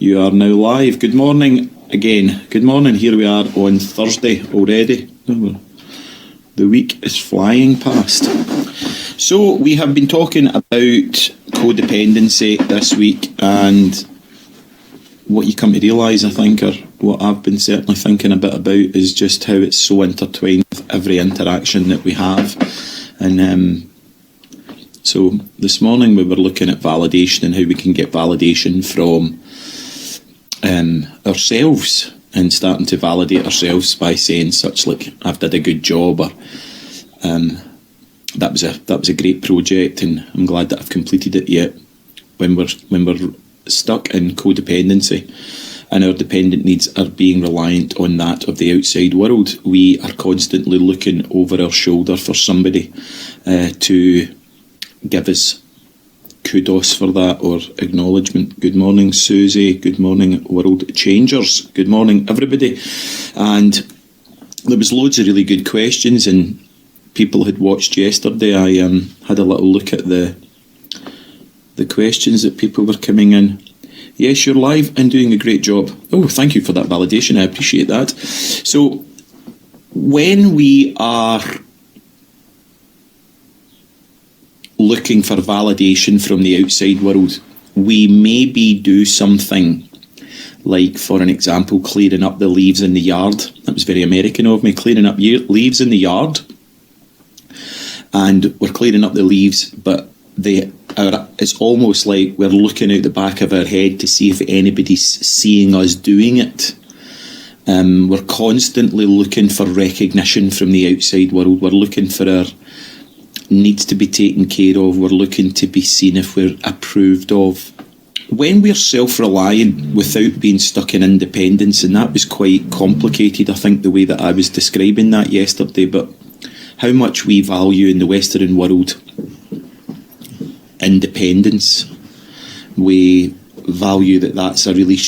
You are now live. Good morning again. Good morning. Here we are on Thursday already. The week is flying past. So we have been talking about codependency this week, and what you come to realise, I think, or what I've been certainly thinking a bit about, is just how it's so intertwined with every interaction that we have. And so this morning we were looking at validation and how we can get validation from ourselves, and starting to validate ourselves by saying such like, I've did a good job, or that was a great project and I'm glad that I've completed it. Yet when we're stuck in codependency and our dependent needs are being reliant on that of the outside world, we are constantly looking over our shoulder for somebody to give us kudos for that, or acknowledgement. Good morning, Susie. Good morning, World Changers. Good morning, everybody. And there was loads of really good questions, and people had watched yesterday. I had a little look at the questions that people were coming in. Yes, you're live and doing a great job. Oh, thank you for that validation. I appreciate that. So when we are looking for validation from the outside world, we maybe do something like, for an example, clearing up the leaves in the yard. That was very American of me, clearing up leaves in the yard. And we're clearing up the leaves, but it's almost like we're looking out the back of our head to see if anybody's seeing us doing it. We're constantly looking for recognition from the outside world. We're looking for our needs to be taken care of. We're looking to be seen if we're approved of. When we're self-reliant without being stuck in independence, and that was quite complicated, I think, the way that I was describing that yesterday, but how much we value in the Western world independence. We value that's a really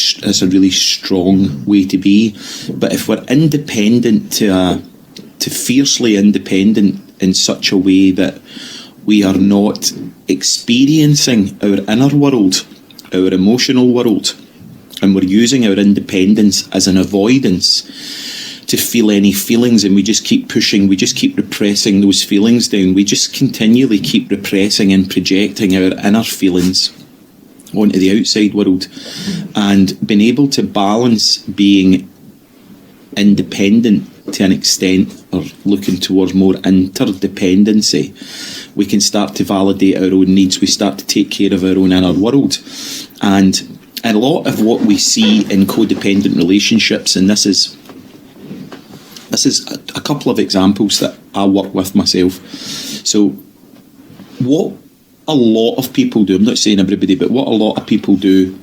strong way to be. But if we're independent to fiercely independent in such a way that we are not experiencing our inner world, our emotional world, and we're using our independence as an avoidance to feel any feelings, and we just keep pushing, we just keep repressing those feelings down, we just continually keep repressing and projecting our inner feelings onto the outside world, and being able to balance being independent to an extent, or looking towards more interdependency, we can start to validate our own needs. We start to take care of our own inner world. And a lot of what we see in codependent relationships, and this is a couple of examples that I work with myself. So what a lot of people do, I'm not saying everybody, but what a lot of people do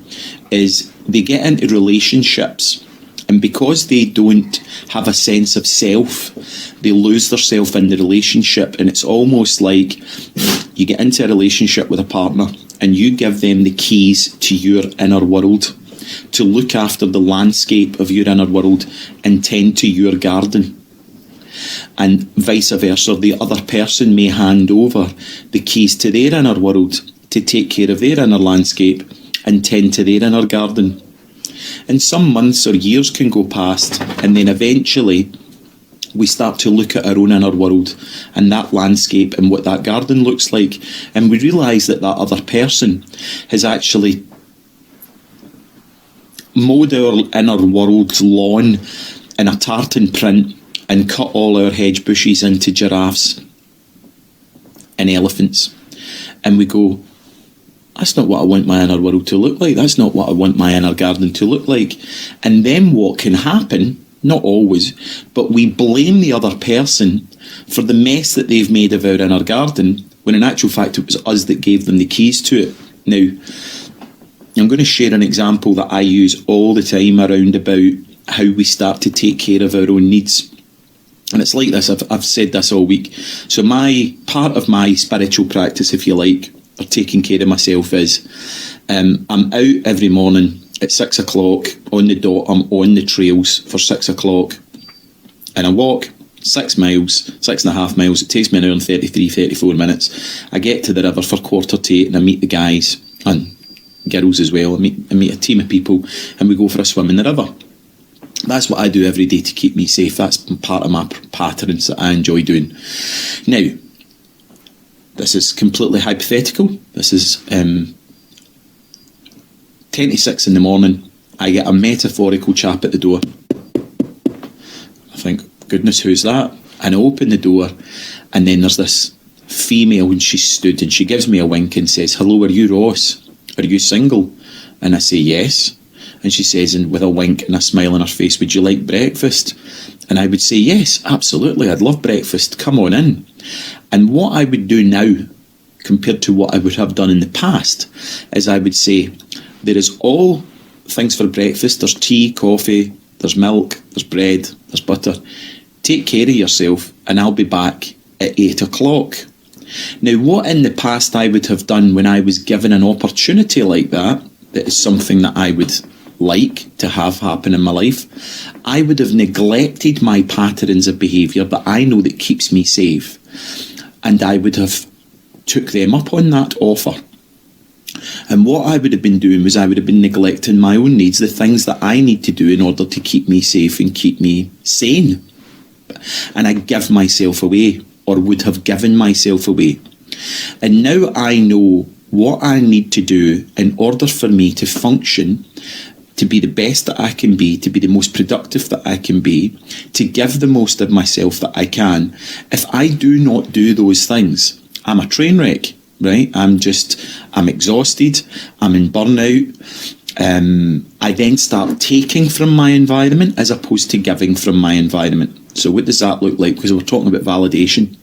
is they get into relationships, and because they don't have a sense of self, they lose their self in the relationship. And it's almost like you get into a relationship with a partner and you give them the keys to your inner world, to look after the landscape of your inner world and tend to your garden. And vice versa, the other person may hand over the keys to their inner world to take care of their inner landscape and tend to their inner garden. And some months or years can go past, and then eventually we start to look at our own inner world and that landscape and what that garden looks like, and we realise that other person has actually mowed our inner world's lawn in a tartan print and cut all our hedge bushes into giraffes and elephants. And we go, that's not what I want my inner world to look like. That's not what I want my inner garden to look like. And then what can happen, not always, but we blame the other person for the mess that they've made of our inner garden, when in actual fact it was us that gave them the keys to it. Now, I'm going to share an example that I use all the time around about how we start to take care of our own needs. And it's like this, I've said this all week. So part of my spiritual practice, if you like, or taking care of myself, is I'm out every morning at 6 o'clock on the dot. I'm on the trails for 6 o'clock, and I walk 6 miles, 6.5 miles. It takes me an hour and 34 minutes. I get to the river for 7:45, and I meet the guys, and girls as well. I meet a team of people and we go for a swim in the river. That's what I do every day to keep me safe. That's part of my patterns that I enjoy doing. Now, this is completely hypothetical. This is 10 to 6 in the morning. I get a metaphorical chap at the door. I think, goodness, who's that? And I open the door, and then there's this female, and she stood, and she gives me a wink and says, "Hello, are you Ross? Are you single?" And I say, "Yes." And she says, and with a wink and a smile on her face, "Would you like breakfast?" And I would say, "Yes, absolutely, I'd love breakfast. Come on in." And what I would do now, compared to what I would have done in the past, is I would say, there is all things for breakfast. There's tea, coffee, there's milk, there's bread, there's butter. Take care of yourself, and I'll be back at 8 o'clock. Now, what in the past I would have done when I was given an opportunity like that is something that I would like to have happen in my life, I would have neglected my patterns of behaviour that I know that keeps me safe, and I would have took them up on that offer. And what I would have been doing was I would have been neglecting my own needs, the things that I need to do in order to keep me safe and keep me sane. And I give myself away, or would have given myself away. And now I know what I need to do in order for me to function, to be the best that I can be, to be the most productive that I can be, to give the most of myself that I can. If I do not do those things, I'm a train wreck, right? I'm exhausted, I'm in burnout. I then start taking from my environment as opposed to giving from my environment. So what does that look like? Because we're talking about validation.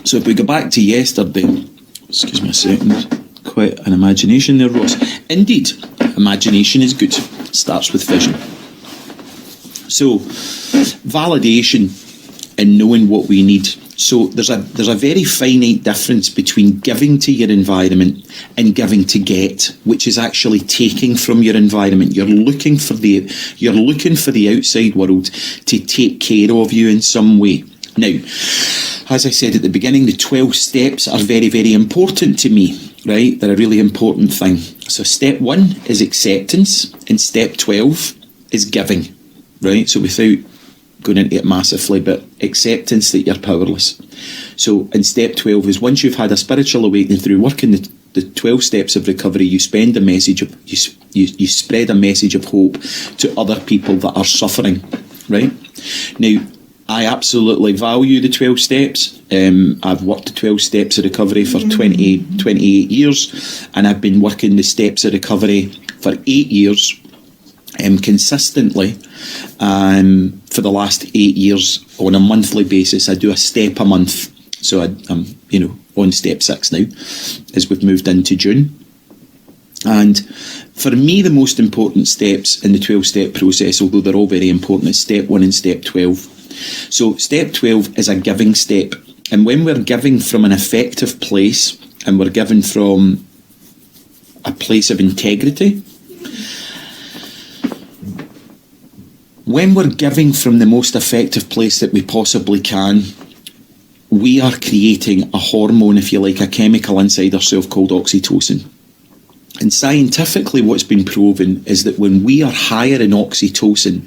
So if we go back to yesterday, excuse me a second, quite an imagination there, Ross. Indeed, imagination is good. Starts with vision. So, validation and knowing what we need. So there's a very finite difference between giving to your environment and giving to get, which is actually taking from your environment. You're looking for the outside world to take care of you in some way. Now, as I said at the beginning, the 12 steps are very, very important to me, right? They're a really important thing. So step 1 is acceptance, and step 12 is giving, right? So without going into it massively, but acceptance that you're powerless. So in step 12 is once you've had a spiritual awakening through working the 12 steps of recovery, you spread a message of hope to other people that are suffering, right? Now, I absolutely value the 12 steps. I've worked the 12 steps of recovery for 28 years, and I've been working the steps of recovery for 8 years consistently. For the last 8 years, on a monthly basis, I do a step a month. So I'm on step 6 now, as we've moved into June. And for me, the most important steps in the 12-step process, although they're all very important, is step 1 and step 12. So step 12 is a giving step. And when we're giving from an effective place, and we're giving from a place of integrity, when we're giving from the most effective place that we possibly can, we are creating a hormone, if you like, a chemical inside ourselves called oxytocin. And scientifically, what's been proven is that when we are higher in oxytocin,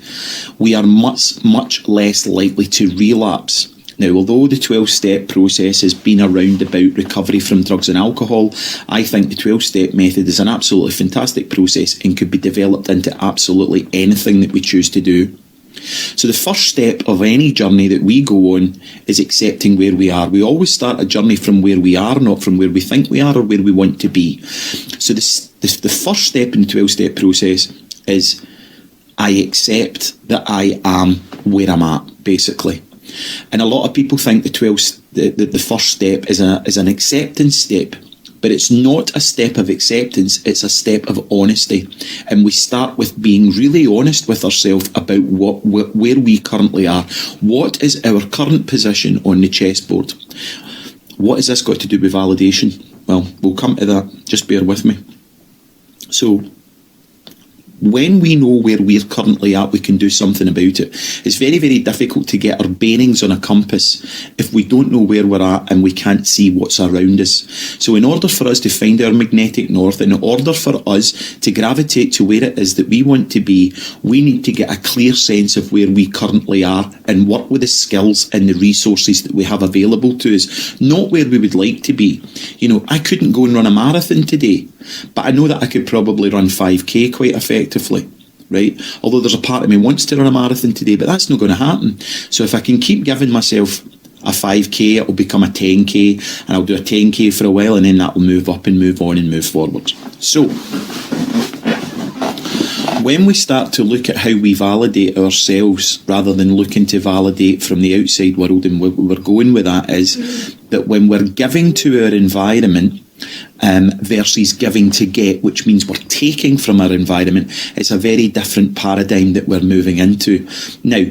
we are much, much less likely to relapse. Now, although the 12-step process has been around about recovery from drugs and alcohol, I think the 12-step method is an absolutely fantastic process and could be developed into absolutely anything that we choose to do. So the first step of any journey that we go on is accepting where we are. We always start a journey from where we are, not from where we think we are or where we want to be. So the first step in the 12-step process is I accept that I am where I'm at, basically. And a lot of people think the first step is an acceptance step, but it's not a step of acceptance, it's a step of honesty. And we start with being really honest with ourselves about where we currently are. What is our current position on the chessboard? What has this got to do with validation? Well, we'll come to that, just bear with me. So, when we know where we're currently at, we can do something about it. It's very, very difficult to get our bearings on a compass if we don't know where we're at and we can't see what's around us. So in order for us to find our magnetic north, in order for us to gravitate to where it is that we want to be, we need to get a clear sense of where we currently are and work with the skills and the resources that we have available to us, not where we would like to be. You know, I couldn't go and run a marathon today, but I know that I could probably run 5k quite effectively, right? Although there's a part of me wants to run a marathon today, but that's not going to happen. So if I can keep giving myself a 5k, it'll become a 10k, and I'll do a 10k for a while, and then that will move up and move on and move forward. So when we start to look at how we validate ourselves rather than looking to validate from the outside world, and where we're going with that is that when we're giving to our environment versus giving to get, which means we're taking from our environment, it's a very different paradigm that we're moving into. Now,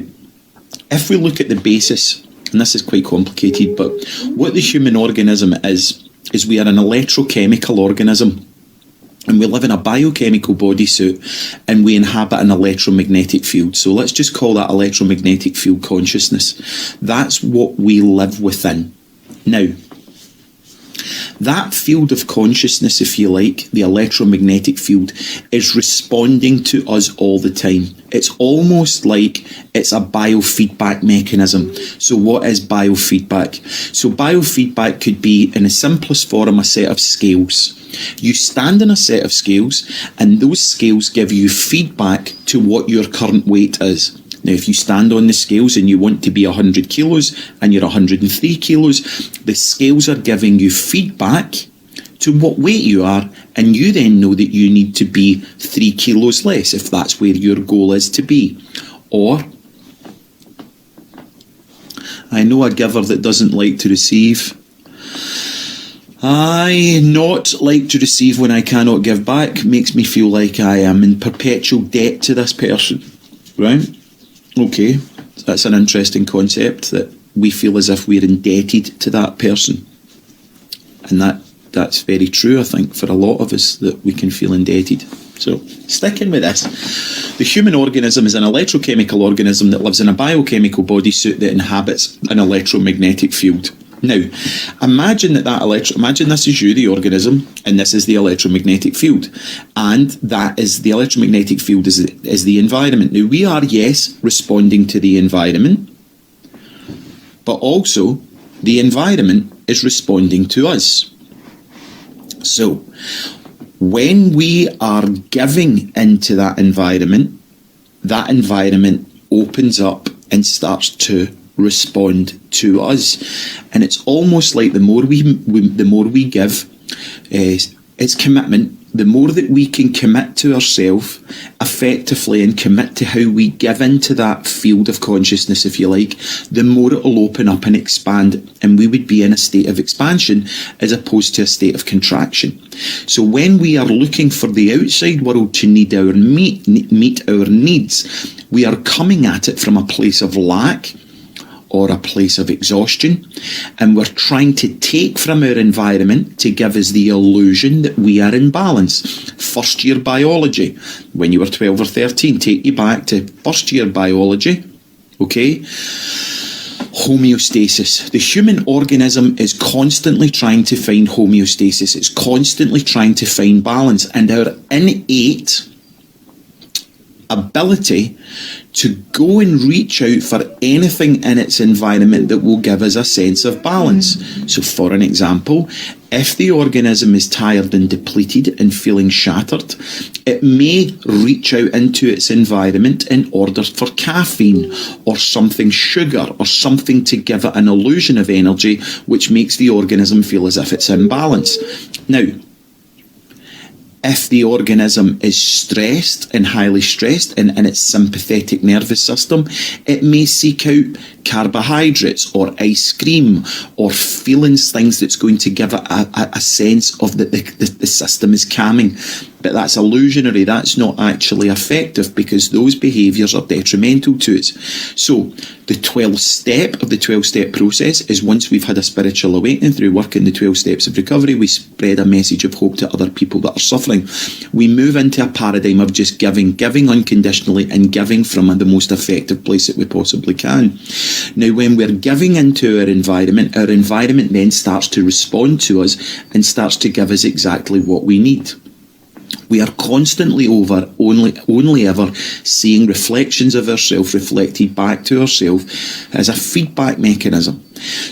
if we look at the basis, and this is quite complicated, but what the human organism is we are an electrochemical organism. And we live in a biochemical bodysuit, and we inhabit an electromagnetic field. So let's just call that electromagnetic field consciousness. That's what we live within. Now, that field of consciousness, if you like, the electromagnetic field, is responding to us all the time. It's almost like it's a biofeedback mechanism. So what is biofeedback? So biofeedback could be, in the simplest form, a set of scales. You stand on a set of scales, and those scales give you feedback to what your current weight is. Now, if you stand on the scales and you want to be 100 kilos and you're 103 kilos, the scales are giving you feedback to what weight you are, and you then know that you need to be 3 kilos less if that's where your goal is to be. Or, I know a giver that doesn't like to receive. I not like to receive when I cannot give back makes me feel like I am in perpetual debt to this person, right? Okay, that's an interesting concept, that we feel as if we're indebted to that person. And that's very true, I think, for a lot of us, that we can feel indebted. So, sticking with this, the human organism is an electrochemical organism that lives in a biochemical bodysuit that inhabits an electromagnetic field. Now, imagine imagine this is you, the organism, and this is the electromagnetic field, and that is the electromagnetic field is the environment. Now, we are, yes, responding to the environment, but also the environment is responding to us. So, when we are giving into that environment opens up and starts to respond to us, and it's almost like the more we give, it's commitment. The more that we can commit to ourselves effectively and commit to how we give into that field of consciousness, if you like, the more it will open up and expand, and we would be in a state of expansion as opposed to a state of contraction. So when we are looking for the outside world to meet our needs, we are coming at it from a place of lack or a place of exhaustion, and we're trying to take from our environment to give us the illusion that we are in balance. First year biology, when you were 12 or 13, take you back to first year biology, okay? Homeostasis. The human organism is constantly trying to find homeostasis. It's constantly trying to find balance, and our innate ability to go and reach out for anything in its environment that will give us a sense of balance. So for an example, if the organism is tired and depleted and feeling shattered, it may reach out into its environment in order for caffeine or something sugar or something to give it an illusion of energy, which makes the organism feel as if it's in balance. Now, if the organism is stressed and highly stressed and in its sympathetic nervous system, it may seek out carbohydrates or ice cream or feelings, things that's going to give it a sense of that the system is calming. but that's illusionary. That's not actually effective, because those behaviours are detrimental to us. So the 12th step of the 12-step process is, once we've had a spiritual awakening through working the 12 steps of recovery, we spread a message of hope to other people that are suffering. We move into a paradigm of just giving unconditionally, and giving from the most effective place that we possibly can. Now, when we're giving into our environment then starts to respond to us and starts to give us exactly what we need. We are constantly only ever seeing reflections of ourselves reflected back to ourselves as a feedback mechanism.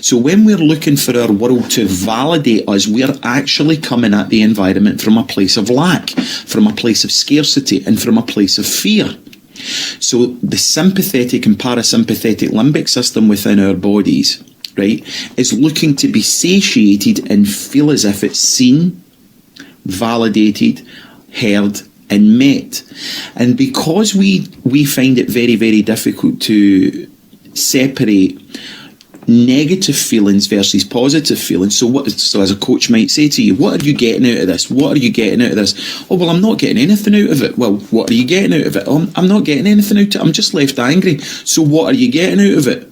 So when we're looking for our world to validate us, we're actually coming at the environment from a place of lack, from a place of scarcity, and from a place of fear. So the sympathetic and parasympathetic limbic system within our bodies, right, is looking to be satiated and feel as if it's seen, validated, heard, and met. And because we find it very, very difficult to separate negative feelings versus positive feelings. So as a coach might say to you, what are you getting out of this? What are you getting out of this? Oh, well, I'm not getting anything out of it. Well, what are you getting out of it? Oh, I'm not getting anything out of it. I'm just left angry. So what are you getting out of it?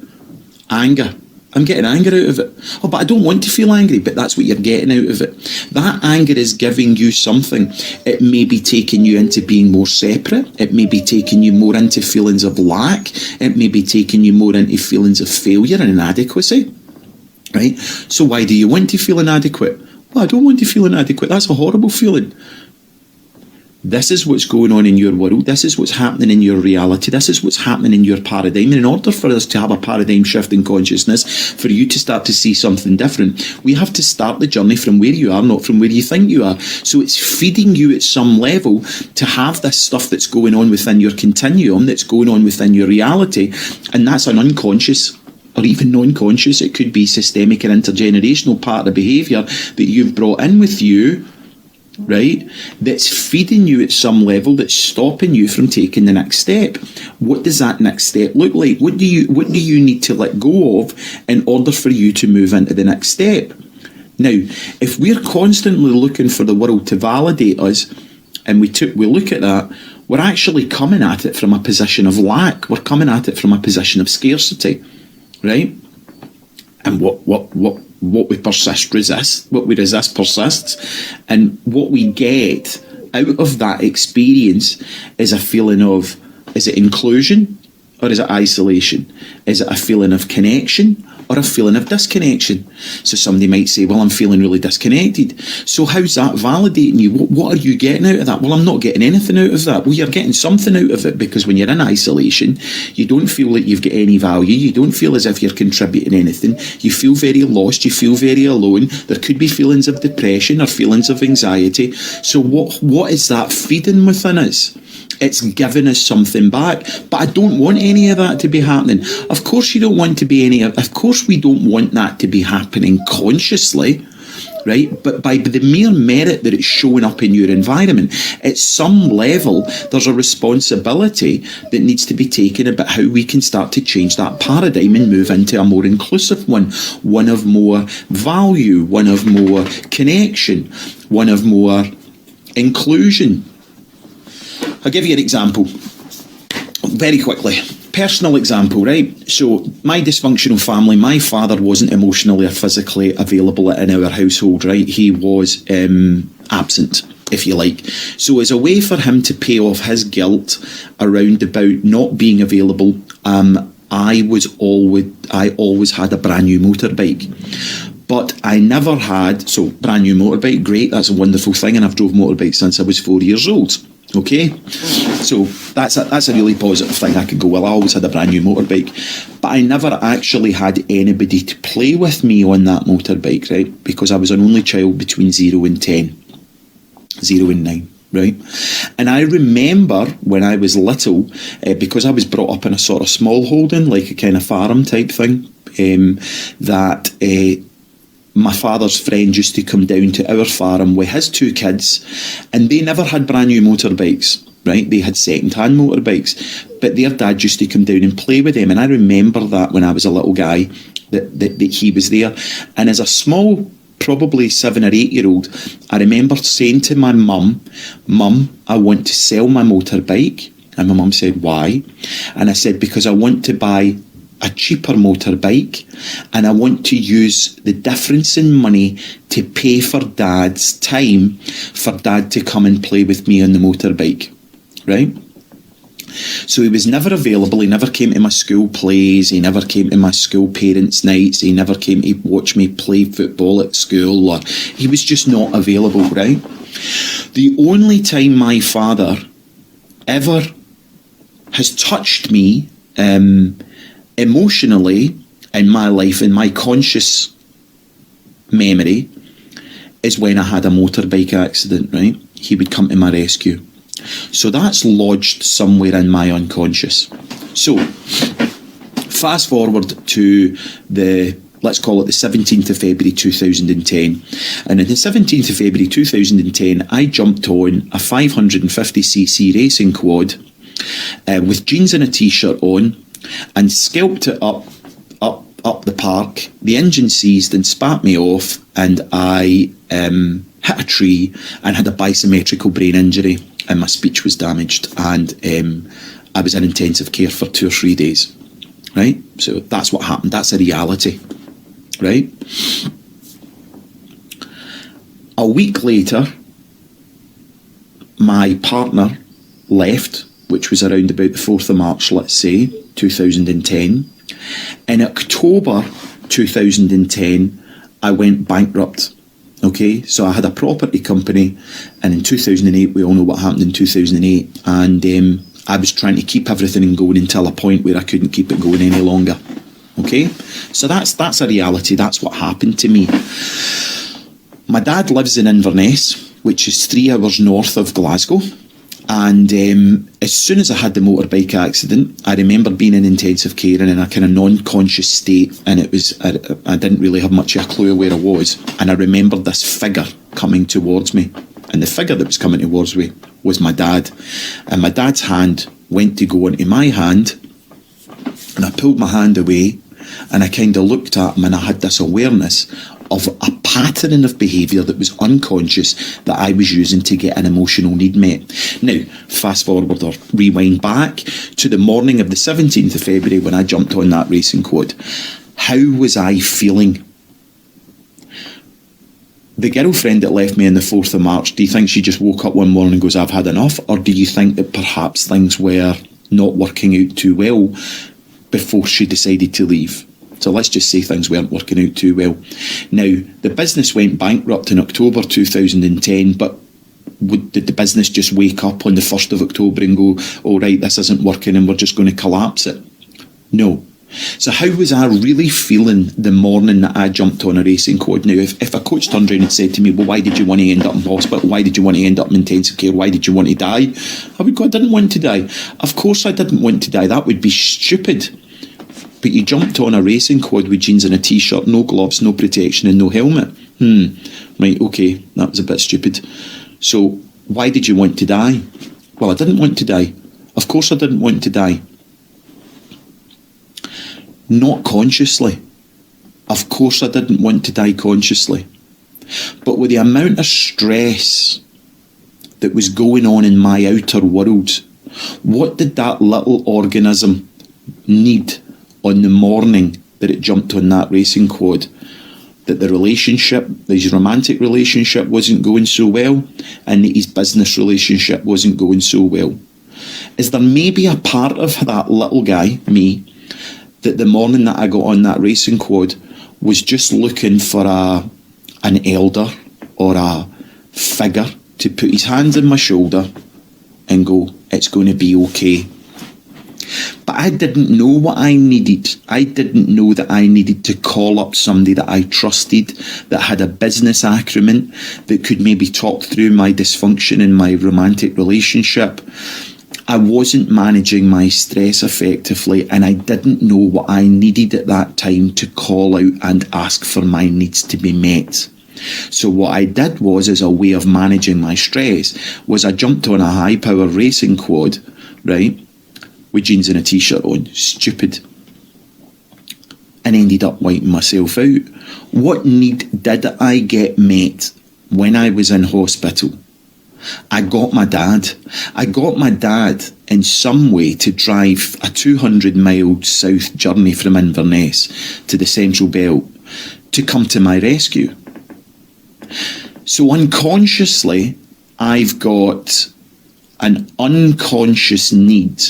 Anger. I'm getting anger out of it. Oh, but I don't want to feel angry. But that's what you're getting out of it. That anger is giving you something. It may be taking you into being more separate. It may be taking you more into feelings of lack. It may be taking you more into feelings of failure and inadequacy. Right? So why do you want to feel inadequate? Well, I don't want to feel inadequate. That's a horrible feeling. This is what's going on in your world. This is what's happening in your reality. This is what's happening in your paradigm. And in order for us to have a paradigm shift in consciousness, for you to start to see something different, we have to start the journey from where you are, not from where you think you are. So it's feeding you at some level to have this stuff that's going on within your continuum, that's going on within your reality. And that's an unconscious or even non-conscious. It could be systemic and intergenerational part of behaviour that you've brought in with you, right, that's feeding you at some level, that's stopping you from taking the next step. What does that next step look like? What do you need to let go of in order for you to move into the next step? Now, if we're constantly looking for the world to validate us, and we look at that, we're actually coming at it from a position of lack. We're coming at it from a position of scarcity, right? And what we resist persists, and what we get out of that experience is a feeling of, is it inclusion or is it isolation? Is it a feeling of connection or a feeling of disconnection? So somebody might say, well, I'm feeling really disconnected. So how's that validating you? What are you getting out of that? Well, I'm not getting anything out of that. Well, you're getting something out of it, because when you're in isolation, you don't feel like you've got any value. You don't feel as if you're contributing anything. You feel very lost. You feel very alone. There could be feelings of depression or feelings of anxiety. So what is that feeding within us? It's giving us something back. But I don't want any of that to be happening. Of course you don't want to be of course we don't want that to be happening consciously, right? But by the mere merit that it's showing up in your environment, at some level, there's a responsibility that needs to be taken about how we can start to change that paradigm and move into a more inclusive one of more value, one of more connection, one of more inclusion. I'll give you an example very quickly. Personal example, right? So my dysfunctional family, my father wasn't emotionally or physically available in our household, right? He was absent, if you like. So as a way for him to pay off his guilt around about not being available, I always had a brand new motorbike. But I never had, so brand new motorbike, great, that's a wonderful thing, and I've drove motorbikes since I was 4 years old. Okay, so that's a really positive thing. I could go, well, I always had a brand new motorbike, but I never actually had anybody to play with me on that motorbike, right? Because I was an only child between 0 and 10, 0 and 9, right? And I remember when I was little, because I was brought up in a sort of small holding, like a kind of farm type thing, that my father's friend used to come down to our farm with his 2 kids, and they never had brand new motorbikes, right? They had second-hand motorbikes, but their dad used to come down and play with them. And I remember that when I was a little guy, that he was there. And as a small probably 7 or 8-year-old, I remember saying to my mum, I want to sell my motorbike. And my mum said, why? And I said, because I want to buy a cheaper motorbike, and I want to use the difference in money to pay for Dad's time, for Dad to come and play with me on the motorbike, right? So he was never available. He never came to my school plays. He never came to my school parents' nights. He never came to watch me play football at school. Or he was just not available, right? The only time my father ever has touched me emotionally in my life, in my conscious memory, is when I had a motorbike accident, right? He would come to my rescue. So that's lodged somewhere in my unconscious. So, fast forward to let's call it the 17th of February 2010. And on the 17th of February 2010, I jumped on a 550cc racing quad with jeans and a t-shirt on, and scalped it up the park. The engine seized and spat me off, and I hit a tree and had a bisymmetrical brain injury, and my speech was damaged, and I was in intensive care for 2 or 3 days, right? So that's what happened. That's a reality, right? A week later, my partner left, which was around about the 4th of March, let's say, 2010. In October 2010, I went bankrupt. Okay, so I had a property company, and in 2008, we all know what happened in 2008, and I was trying to keep everything going until a point where I couldn't keep it going any longer. Okay, so that's a reality. That's what happened to me. My dad lives in Inverness, which is 3 hours north of Glasgow. And as soon as I had the motorbike accident, I remember being in intensive care and in a kind of non-conscious state, and it was I didn't really have much of a clue where I was. And I remembered this figure coming towards me, and the figure that was coming towards me was my dad. And my dad's hand went to go into my hand, and I pulled my hand away, and I kind of looked at him, and I had this awareness of a pattern of behaviour that was unconscious that I was using to get an emotional need met. Now, fast forward or rewind back to the morning of the 17th of February when I jumped on that racing quad. How was I feeling? The girlfriend that left me on the 4th of March, do you think she just woke up one morning and goes, I've had enough? Or do you think that perhaps things were not working out too well before she decided to leave? So let's just say things weren't working out too well. Now, the business went bankrupt in October 2010, but did the business just wake up on the 1st of October and go, oh right, this isn't working and we're just going to collapse it? No. So how was I really feeling the morning that I jumped on a racing quad? Now, if a coach turned around and said to me, well, why did you want to end up in hospital? Why did you want to end up in intensive care? Why did you want to die? I would go, I didn't want to die. Of course I didn't want to die. That would be stupid. But you jumped on a racing quad with jeans and a t-shirt, no gloves, no protection and no helmet. Right, okay, that was a bit stupid. So why did you want to die? Well, I didn't want to die. Of course I didn't want to die. Not consciously. Of course I didn't want to die consciously. But with the amount of stress that was going on in my outer world, what did that little organism need on the morning that it jumped on that racing quad? That the relationship, his romantic relationship wasn't going so well, and that his business relationship wasn't going so well. Is there maybe a part of that little guy, me, that the morning that I got on that racing quad was just looking for an elder or a figure to put his hands on my shoulder and go, it's going to be okay? But I didn't know what I needed. I didn't know that I needed to call up somebody that I trusted, that had a business acumen, that could maybe talk through my dysfunction in my romantic relationship. I wasn't managing my stress effectively, and I didn't know what I needed at that time to call out and ask for my needs to be met. So what I did was, as a way of managing my stress, was I jumped on a high-power racing quad, right, with jeans and a t-shirt on, stupid, and ended up wiping myself out. What need did I get met when I was in hospital? I got my dad. I got my dad in some way to drive a 200-mile south journey from Inverness to the Central Belt to come to my rescue. So unconsciously, I've got an unconscious need.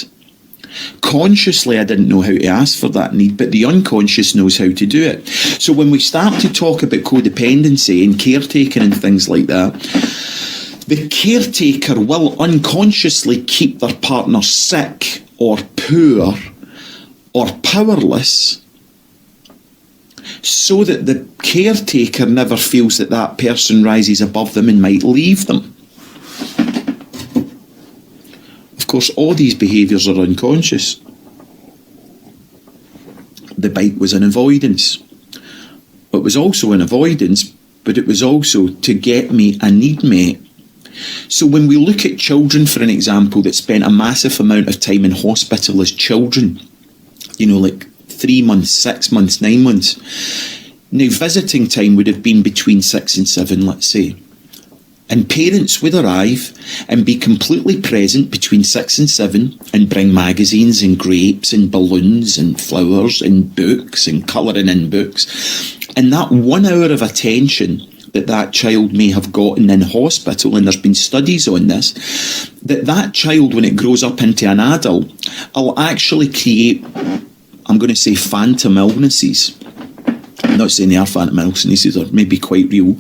Consciously, I didn't know how to ask for that need, but the unconscious knows how to do it. So when we start to talk about codependency and caretaking and things like that, the caretaker will unconsciously keep their partner sick or poor or powerless so that the caretaker never feels that that person rises above them and might leave them. Of course, all these behaviours are unconscious. The bite was an avoidance. It was also an avoidance, but it was also to get me a need met. So when we look at children, for an example, that spent a massive amount of time in hospital as children, like 3 months, 6 months, 9 months. Now, visiting time would have been between 6 and 7, let's say. And parents would arrive and be completely present between 6 and 7 and bring magazines and grapes and balloons and flowers and books and colouring in books. And that 1 hour of attention that child may have gotten in hospital, and there's been studies on this, that child, when it grows up into an adult, will actually create, I'm going to say, phantom illnesses. I'm not saying they are phantom illnesses, or maybe quite real,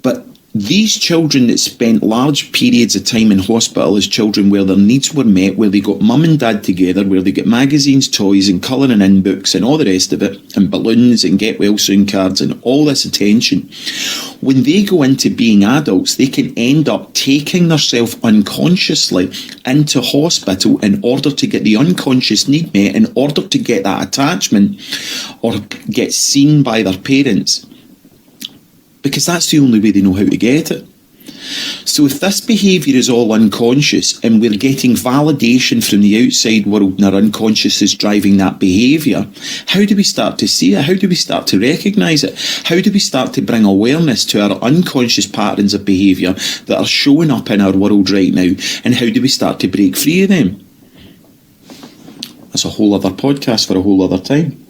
but these children that spent large periods of time in hospital as children, where their needs were met, where they got mum and dad together, where they get magazines, toys and colouring in books and all the rest of it, and balloons and get well soon cards and all this attention, when they go into being adults, they can end up taking themselves unconsciously into hospital in order to get the unconscious need met, in order to get that attachment or get seen by their parents, because that's the only way they know how to get it. So if this behaviour is all unconscious and we're getting validation from the outside world and our unconscious is driving that behaviour, how do we start to see it? How do we start to recognise it? How do we start to bring awareness to our unconscious patterns of behaviour that are showing up in our world right now? And how do we start to break free of them? That's a whole other podcast for a whole other time.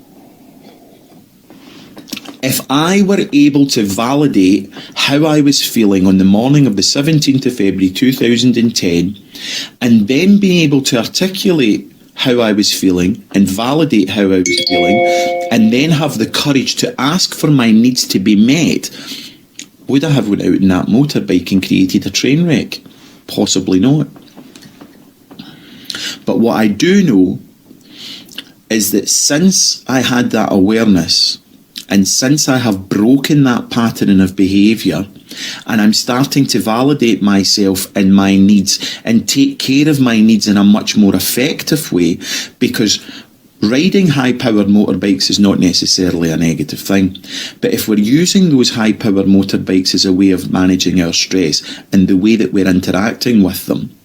If I were able to validate how I was feeling on the morning of the 17th of February 2010, and then being able to articulate how I was feeling and validate how I was feeling, and then have the courage to ask for my needs to be met, would I have went out in that motorbike and created a train wreck? Possibly not. But what I do know is that since I had that awareness, and since I have broken that pattern of behaviour, and I'm starting to validate myself and my needs and take care of my needs in a much more effective way, because riding high-powered motorbikes is not necessarily a negative thing. But if we're using those high-powered motorbikes as a way of managing our stress and the way that we're interacting with them,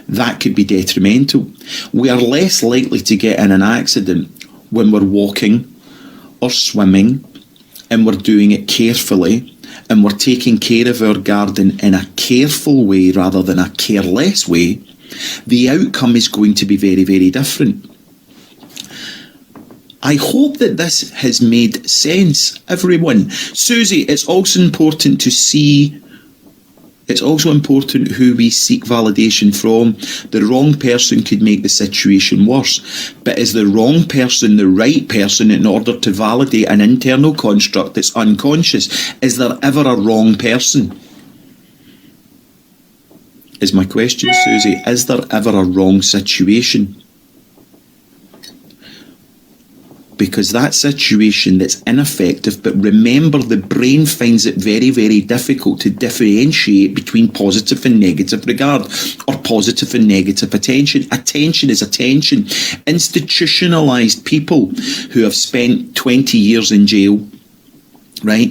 that could be detrimental. We are less likely to get in an accident when we're walking or swimming, and we're doing it carefully, and we're taking care of our garden in a careful way rather than a careless way. The outcome is going to be very, very different. I hope that this has made sense, everyone. Susie, it's also important to see, it's also important who we seek validation from. The wrong person could make the situation worse. But is the wrong person the right person in order to validate an internal construct that's unconscious? Is there ever a wrong person? Is my question, Susie. Is there ever a wrong situation? Because that situation that's ineffective, but remember, the brain finds it very, very difficult to differentiate between positive and negative regard, or positive and negative attention. Attention is attention. Institutionalised people who have spent 20 years in jail, right?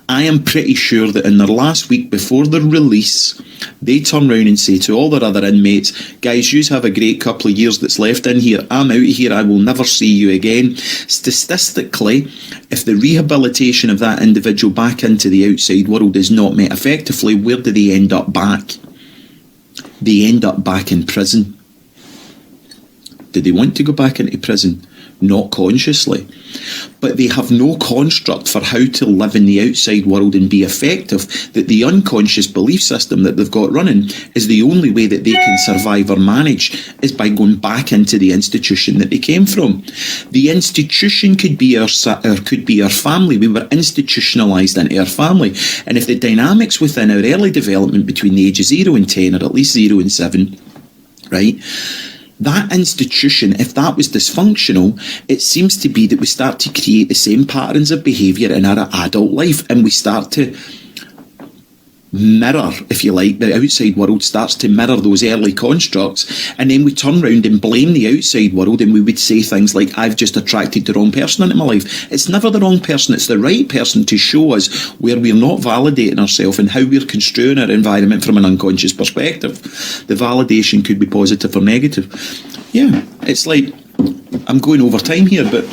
I am pretty sure that in their last week before their release, they turn round and say to all their other inmates, guys, yous have a great couple of years that's left in here. I'm out of here. I will never see you again. Statistically, if the rehabilitation of that individual back into the outside world is not met effectively, where do they end up back? They end up back in prison. Did they want to go back into prison? Not consciously. But they have no construct for how to live in the outside world and be effective, that the unconscious belief system that they've got running is the only way that they can survive or manage is by going back into the institution that they came from. The institution could be our family. We were institutionalised into our family. And if the dynamics within our early development between the ages 0 and 10, or at least 0 and 7, right, that institution, if that was dysfunctional, it seems to be that we start to create the same patterns of behaviour in our adult life, and we start to mirror, if you like, the outside world starts to mirror those early constructs, and then we turn round and blame the outside world, and we would say things like, I've just attracted the wrong person into my life. It's never the wrong person, it's the right person to show us where we're not validating ourselves and how we're construing our environment from an unconscious perspective. The validation could be positive or negative. Yeah, it's like, I'm going over time here, but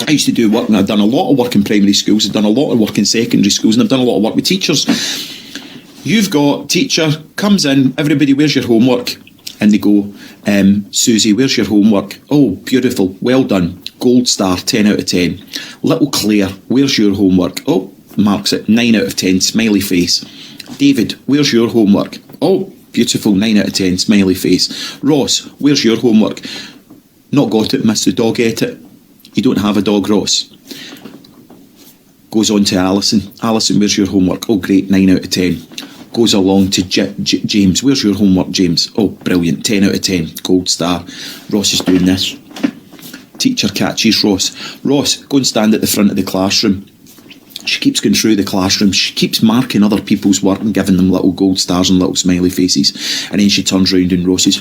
I used to do work, and I've done a lot of work in primary schools, I've done a lot of work in secondary schools, and I've done a lot of work with teachers. You've got teacher, comes in, everybody, where's your homework? And they go, Susie, where's your homework? Oh, beautiful, well done, gold star, 10 out of 10. Little Claire, where's your homework? Oh, marks it, 9 out of 10, smiley face. David, where's your homework? Oh, beautiful, 9 out of 10, smiley face. Ross, where's your homework? Not got it, miss, the dog ate it. You don't have a dog, Ross. Goes on to Alison. Alison, where's your homework? Oh, great, 9 out of 10. Goes along to James. Where's your homework, James? Oh, brilliant, 10 out of 10. Gold star. Ross is doing this. Teacher catches Ross. Ross, go and stand at the front of the classroom. She keeps going through the classroom. She keeps marking other people's work and giving them little gold stars and little smiley faces. And then she turns round and Ross is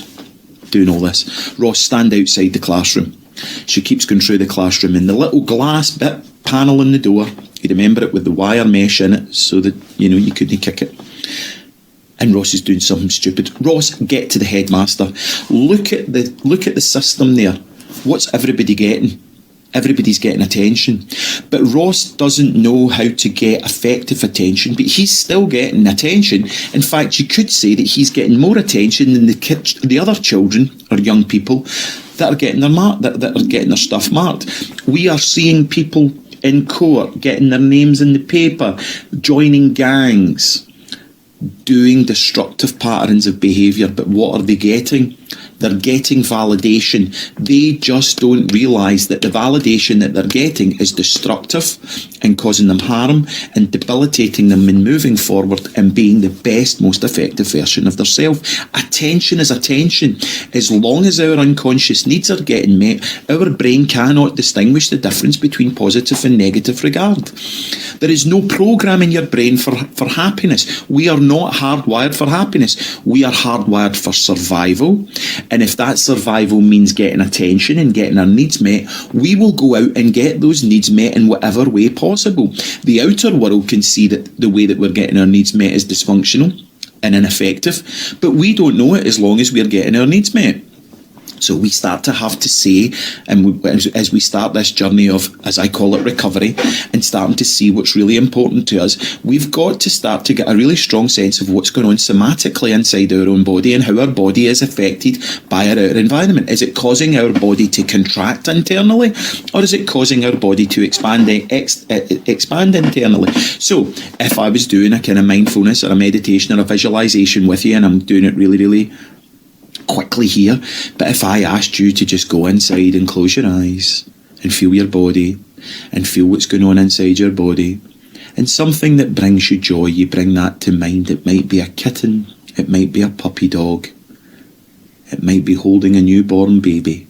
doing all this. Ross, stand outside the classroom. She keeps going through the classroom, and the little glass bit panel in the door, you remember it with the wire mesh in it so that, you couldn't kick it. And Ross is doing something stupid. Ross, get to the headmaster. Look at the system there. What's everybody getting? Everybody's getting attention. But Ross doesn't know how to get effective attention, but he's still getting attention. In fact, you could say that he's getting more attention than the other children or young people that are getting that are getting their stuff marked. We are seeing people in court getting their names in the paper, joining gangs, doing destructive patterns of behaviour. But what are they getting? They're getting validation. They just don't realise that the validation that they're getting is destructive and causing them harm and debilitating them in moving forward and being the best, most effective version of themselves. Attention is attention. As long as our unconscious needs are getting met, our brain cannot distinguish the difference between positive and negative regard. There is no program in your brain for happiness. We are not hardwired for happiness. We are hardwired for survival. And if that survival means getting attention and getting our needs met, we will go out and get those needs met in whatever way possible. The outer world can see that the way that we're getting our needs met is dysfunctional and ineffective, but we don't know it as long as we're getting our needs met. So we start to have to say, and as we start this journey of, as I call it, recovery, and starting to see what's really important to us, we've got to start to get a really strong sense of what's going on somatically inside our own body and how our body is affected by our outer environment. Is it causing our body to contract internally, or is it causing our body to expand internally? So if I was doing a kind of mindfulness or a meditation or a visualization with you, and I'm doing it really, really quickly here, but if I asked you to just go inside and close your eyes and feel your body and feel what's going on inside your body, and something that brings you joy, you bring that to mind. It might be a kitten, it might be a puppy dog, it might be holding a newborn baby,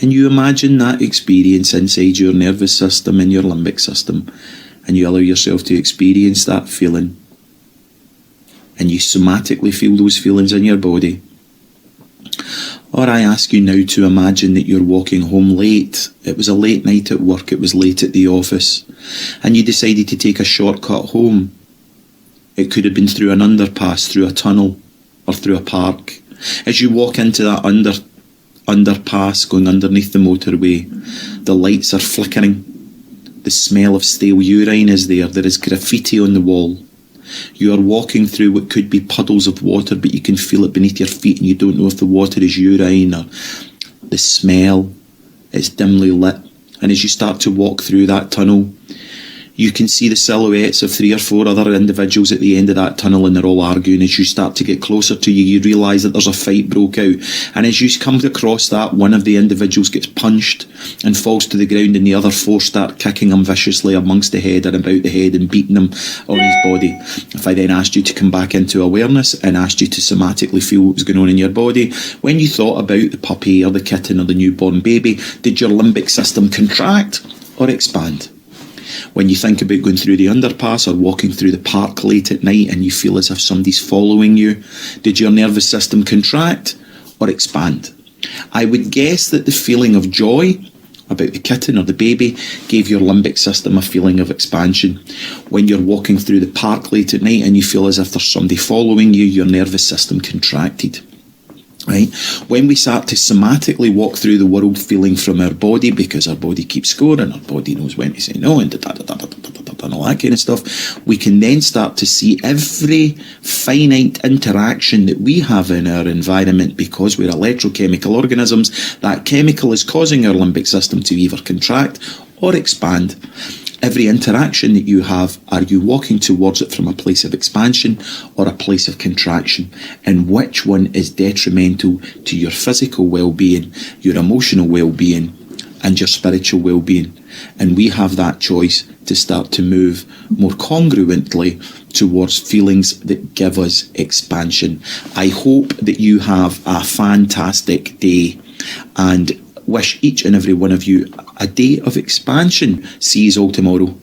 and you imagine that experience inside your nervous system and your limbic system, and you allow yourself to experience that feeling, and you somatically feel those feelings in your body. Or I ask you now to imagine that you're walking home late. It was a late night at work, it was late at the office, and you decided to take a shortcut home. It could have been through an underpass, through a tunnel, or through a park. As you walk into that underpass going underneath the motorway, the lights are flickering. The smell of stale urine is there. There is graffiti on the wall. You are walking through what could be puddles of water, but you can feel it beneath your feet and you don't know if the water is urine or the smell. It's dimly lit. And as you start to walk through that tunnel, you can see the silhouettes of 3 or 4 other individuals at the end of that tunnel, and they're all arguing. As you start to get closer to you, you realise that there's a fight broke out. And as you come across that, one of the individuals gets punched and falls to the ground, and the other 4 start kicking him viciously amongst the head and about the head and beating him on his body. If I then asked you to come back into awareness and asked you to somatically feel what was going on in your body, when you thought about the puppy or the kitten or the newborn baby, did your limbic system contract or expand? When you think about going through the underpass or walking through the park late at night and you feel as if somebody's following you, did your nervous system contract or expand? I would guess that the feeling of joy about the kitten or the baby gave your limbic system a feeling of expansion. When you're walking through the park late at night and you feel as if there's somebody following you, your nervous system contracted. Right? When we start to somatically walk through the world feeling from our body, because our body keeps score and our body knows when to say no and all that kind of stuff, we can then start to see every finite interaction that we have in our environment. Because we're electrochemical organisms, that chemical is causing our limbic system to either contract or expand. Every interaction that you have, are you walking towards it from a place of expansion or a place of contraction? And which one is detrimental to your physical well-being, your emotional well-being, and your spiritual well-being? And we have that choice to start to move more congruently towards feelings that give us expansion. I hope that you have a fantastic day, and wish each and every one of you a day of expansion. See you all tomorrow.